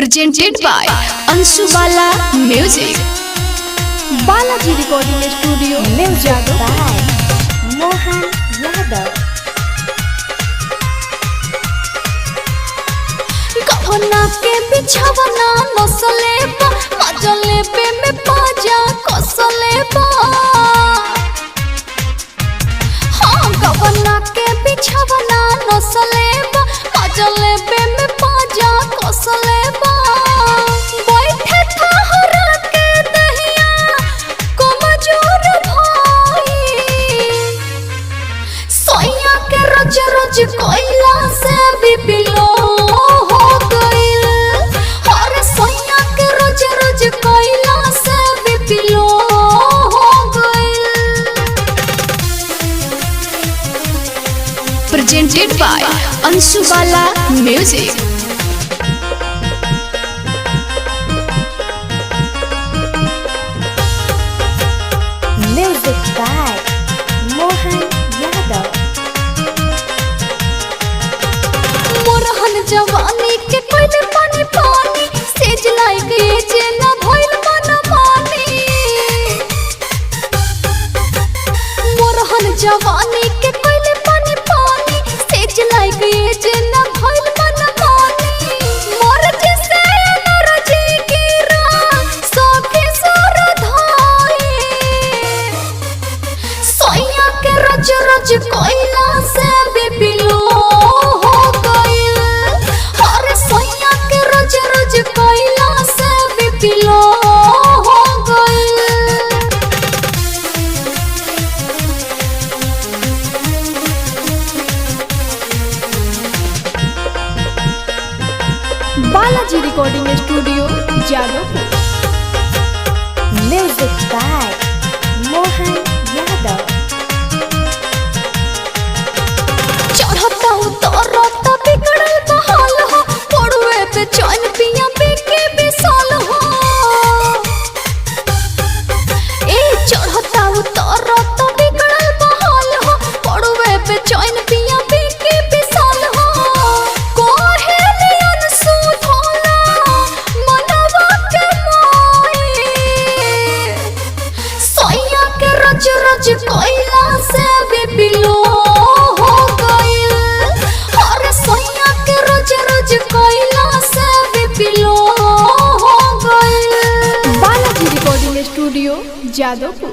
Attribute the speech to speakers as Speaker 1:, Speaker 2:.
Speaker 1: presented by Anshu Bala Music.
Speaker 2: Balaji recording studio music by Mohan Yadav.
Speaker 3: कफना के बिछवना नसले बा मजले पे में पाजा कसले बा। हाँ कफना के बिछवना नसले बा मजले पे में पाजा कसले बा। बैठे था हरा के दहिया को मजूर भाई सोया के रोज रोज कोयला से भी पिलो
Speaker 1: presented by Anshu Bala Music.
Speaker 2: Music by Mohan Yadav.
Speaker 3: मोरहन जवानी के कोइले पानी पानी सेज लायक ये जेना भइल मन मानी। मोरहन जवानी के कोइले पानी पानी सेज लायक ये जेना भइल मन मानी। मोर जैसे नरजी गिरा सखी सुर धाई सोया के रोज रोज कोयला से भी पिलो हो गइल। हर सोया के रोज रोज कोयला से भी पिलो हो गइल।
Speaker 2: Balaji recording studio Jadavpur. Music by Mohan Yadav.
Speaker 3: चढ़ता उतरता बिगड़ल बहाल हो पड़ुए पे चैन पिया बेके बिसाल हो। ए चढ़ता उतरता बिगड़ल बहाल हो पड़ुए पे चैन पिया बेके बिसाल हो। कोहेलियन सुधोला मनवा के मोई सोया के रोज रोज कोयला से भी पिलो हो गइल। हर सोया के रोज रोज कोयला से भी पिलो हो गइल।
Speaker 2: Balaji recording studio Jadavpur.